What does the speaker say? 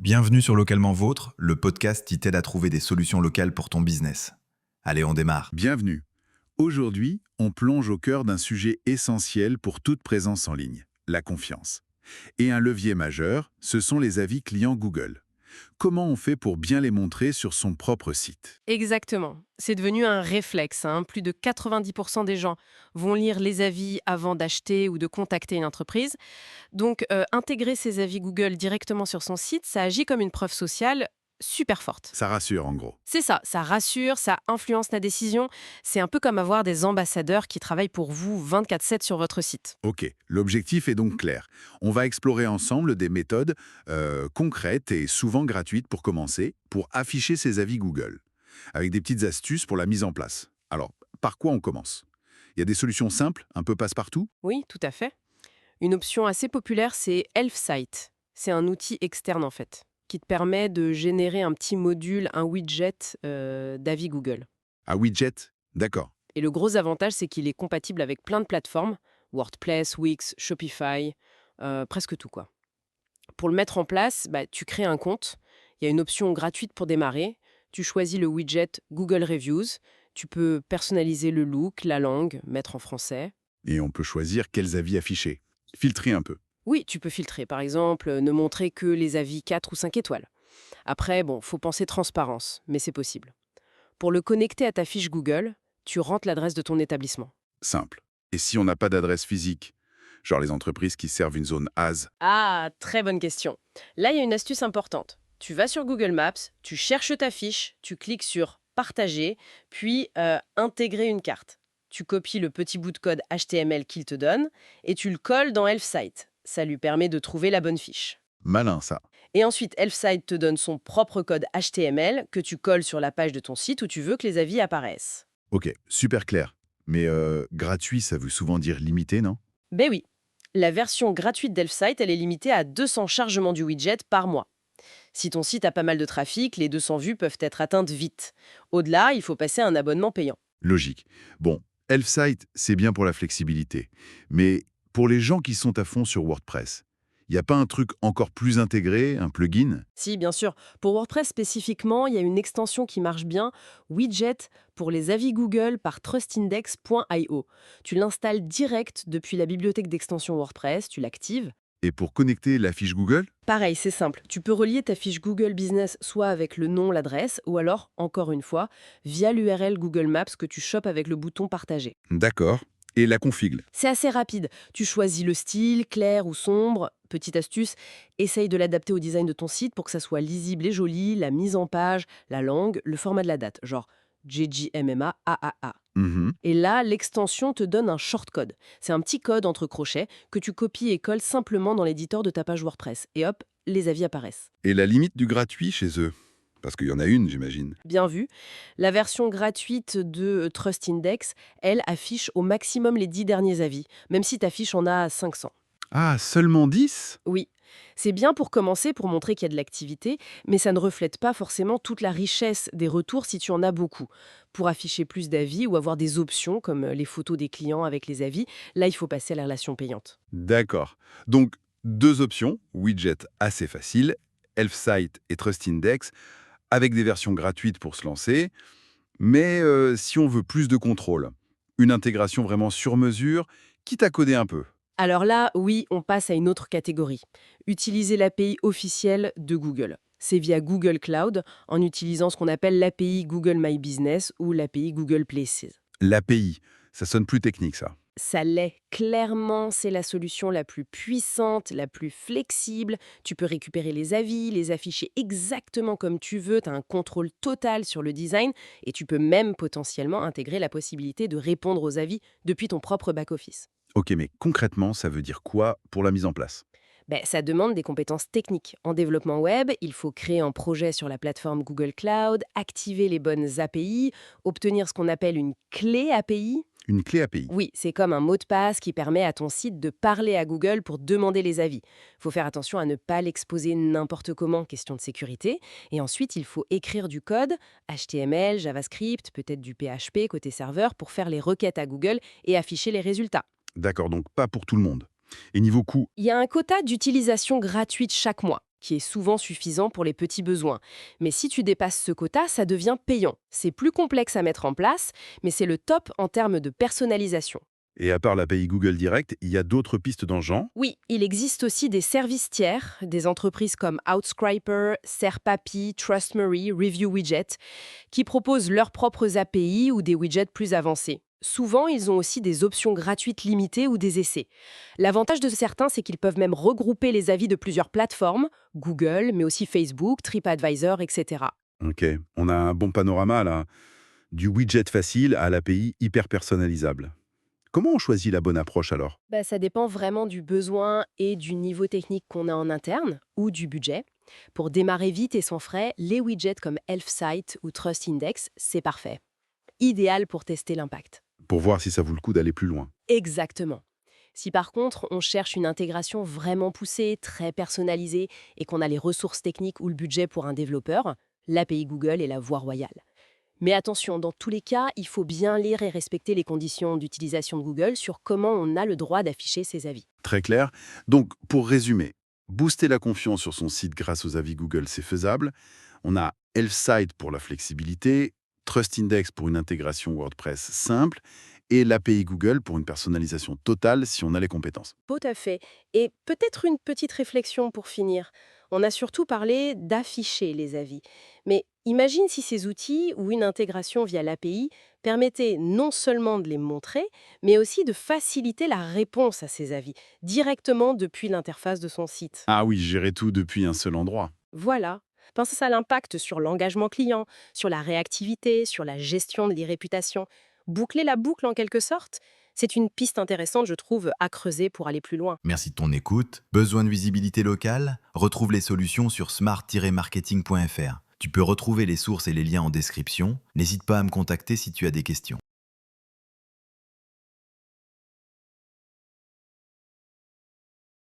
Bienvenue sur Localement Vôtre, le podcast qui t'aide à trouver des solutions locales pour ton business. Allez, on démarre. Bienvenue. Aujourd'hui, on plonge au cœur d'un sujet essentiel pour toute présence en ligne, la confiance. Et un levier majeur, ce sont les avis clients Google. Comment on fait pour bien les montrer sur son propre site? Exactement. C'est devenu un réflexe, hein. Plus de 90% des gens vont lire les avis avant d'acheter ou de contacter une entreprise. Donc, intégrer ces avis Google directement sur son site, ça agit comme une preuve sociale super forte. Ça rassure en gros. C'est ça rassure, ça influence la décision. C'est un peu comme avoir des ambassadeurs qui travaillent pour vous 24/7 sur votre site. Ok, l'objectif est donc clair. On va explorer ensemble des méthodes concrètes et souvent gratuites pour commencer, pour afficher ces avis Google, avec des petites astuces pour la mise en place. Alors, par quoi on commence? Il y a des solutions simples, un peu passe-partout? Oui, tout à fait. Une option assez populaire, c'est Elfsight. C'est un outil externe en fait, qui te permet de générer un petit module, un widget d'avis Google. Ah, widget? D'accord. Et le gros avantage, c'est qu'il est compatible avec plein de plateformes, WordPress, Wix, Shopify, presque tout quoi. Pour le mettre en place, tu crées un compte, il y a une option gratuite pour démarrer, tu choisis le widget Google Reviews, tu peux personnaliser le look, la langue, mettre en français. Et on peut choisir quels avis afficher. Filtrer un peu. Oui, tu peux filtrer, par exemple, ne montrer que les avis 4 ou 5 étoiles. Après, faut penser transparence, mais c'est possible. Pour le connecter à ta fiche Google, tu rentres l'adresse de ton établissement. Simple. Et si on n'a pas d'adresse physique? Genre les entreprises qui servent une zone AS. Ah, très bonne question. Là, il y a une astuce importante. Tu vas sur Google Maps, tu cherches ta fiche, tu cliques sur Partager, puis Intégrer une carte. Tu copies le petit bout de code HTML qu'il te donne et tu le colles dans Elfsight. Ça lui permet de trouver la bonne fiche. Malin ça. Et ensuite, Elfsight te donne son propre code HTML que tu colles sur la page de ton site où tu veux que les avis apparaissent. Ok, super clair. Mais gratuit, ça veut souvent dire limité, non? Ben oui, la version gratuite d'Elfsight, elle est limitée à 200 chargements du widget par mois. Si ton site a pas mal de trafic, les 200 vues peuvent être atteintes vite. Au-delà, il faut passer à un abonnement payant. Logique. Bon, Elfsight, c'est bien pour la flexibilité. Mais pour les gens qui sont à fond sur WordPress, il n'y a pas un truc encore plus intégré, un plugin? Si, bien sûr. Pour WordPress spécifiquement, il y a une extension qui marche bien, Widget, pour les avis Google par trustindex.io. Tu l'installes direct depuis la bibliothèque d'extension WordPress, tu l'actives. Et pour connecter la fiche Google? Pareil, c'est simple. Tu peux relier ta fiche Google Business soit avec le nom, l'adresse, ou alors, encore une fois, via l'URL Google Maps que tu chopes avec le bouton Partager. D'accord. Et la config? C'est assez rapide. Tu choisis le style, clair ou sombre. Petite astuce, essaye de l'adapter au design de ton site pour que ça soit lisible et joli, la mise en page, la langue, le format de la date, genre JJMMA AAA. Mhm. Et là, l'extension te donne un shortcode. C'est un petit code entre crochets que tu copies et colles simplement dans l'éditeur de ta page WordPress. Et hop, les avis apparaissent. Et la limite du gratuit chez eux? Parce qu'il y en a une, j'imagine. Bien vu. La version gratuite de Trust Index, elle affiche au maximum les 10 derniers avis, même si ta fiche en a 500. Ah, seulement 10? Oui, c'est bien pour commencer, pour montrer qu'il y a de l'activité, mais ça ne reflète pas forcément toute la richesse des retours si tu en as beaucoup. Pour afficher plus d'avis ou avoir des options comme les photos des clients avec les avis, là il faut passer à la relation payante. D'accord. Donc, deux options, widget assez facile, Elfsight et TrustIndex, avec des versions gratuites pour se lancer. Mais si on veut plus de contrôle, une intégration vraiment sur mesure, quitte à coder un peu. Alors là, oui, on passe à une autre catégorie. Utiliser l'API officielle de Google. C'est via Google Cloud en utilisant ce qu'on appelle l'API Google My Business ou l'API Google Places. L'API, ça sonne plus technique ça. Ça l'est. Clairement, c'est la solution la plus puissante, la plus flexible. Tu peux récupérer les avis, les afficher exactement comme tu veux. Tu as un contrôle total sur le design et tu peux même potentiellement intégrer la possibilité de répondre aux avis depuis ton propre back-office. Ok, mais concrètement, ça veut dire quoi pour la mise en place? Ça demande des compétences techniques. En développement web, il faut créer un projet sur la plateforme Google Cloud, activer les bonnes API, obtenir ce qu'on appelle une clé API. Une clé API. Oui, c'est comme un mot de passe qui permet à ton site de parler à Google pour demander les avis. Il faut faire attention à ne pas l'exposer n'importe comment, question de sécurité. Et ensuite, il faut écrire du code, HTML, JavaScript, peut-être du PHP côté serveur, pour faire les requêtes à Google et afficher les résultats. D'accord, donc pas pour tout le monde. Et niveau coût? Il y a un quota d'utilisation gratuite chaque mois, qui est souvent suffisant pour les petits besoins. Mais si tu dépasses ce quota, ça devient payant. C'est plus complexe à mettre en place, mais c'est le top en termes de personnalisation. Et à part l'API Google Direct, il y a d'autres pistes dans ce genre? Oui, il existe aussi des services tiers, des entreprises comme Outscriper, Serpapi, Trustmary, ReviewWidget, qui proposent leurs propres API ou des widgets plus avancés. Souvent, ils ont aussi des options gratuites limitées ou des essais. L'avantage de certains, c'est qu'ils peuvent même regrouper les avis de plusieurs plateformes, Google, mais aussi Facebook, TripAdvisor, etc. Ok, on a un bon panorama là. Du widget facile à l'API hyper personnalisable. Comment on choisit la bonne approche alors? Ça dépend vraiment du besoin et du niveau technique qu'on a en interne ou du budget. Pour démarrer vite et sans frais, les widgets comme Elfsight ou Trust Index, c'est parfait. Idéal pour tester l'impact. Pour voir si ça vaut le coup d'aller plus loin. Exactement. Si par contre, on cherche une intégration vraiment poussée, très personnalisée, et qu'on a les ressources techniques ou le budget pour un développeur, l'API Google est la voie royale. Mais attention, dans tous les cas, il faut bien lire et respecter les conditions d'utilisation de Google sur comment on a le droit d'afficher ses avis. Très clair. Donc, pour résumer, booster la confiance sur son site grâce aux avis Google, c'est faisable. On a Elfsight pour la flexibilité, Trust Index pour une intégration WordPress simple et l'API Google pour une personnalisation totale si on a les compétences. Tout à fait. Et peut-être une petite réflexion pour finir. On a surtout parlé d'afficher les avis. Mais imagine si ces outils ou une intégration via l'API permettaient non seulement de les montrer, mais aussi de faciliter la réponse à ces avis, directement depuis l'interface de son site. Ah oui, gérer tout depuis un seul endroit. Voilà. Pensez à l'impact sur l'engagement client, sur la réactivité, sur la gestion de l'e-réputation. Boucler la boucle en quelque sorte, c'est une piste intéressante, je trouve, à creuser pour aller plus loin. Merci de ton écoute. Besoin de visibilité locale? Retrouve les solutions sur smart-marketing.fr. Tu peux retrouver les sources et les liens en description. N'hésite pas à me contacter si tu as des questions.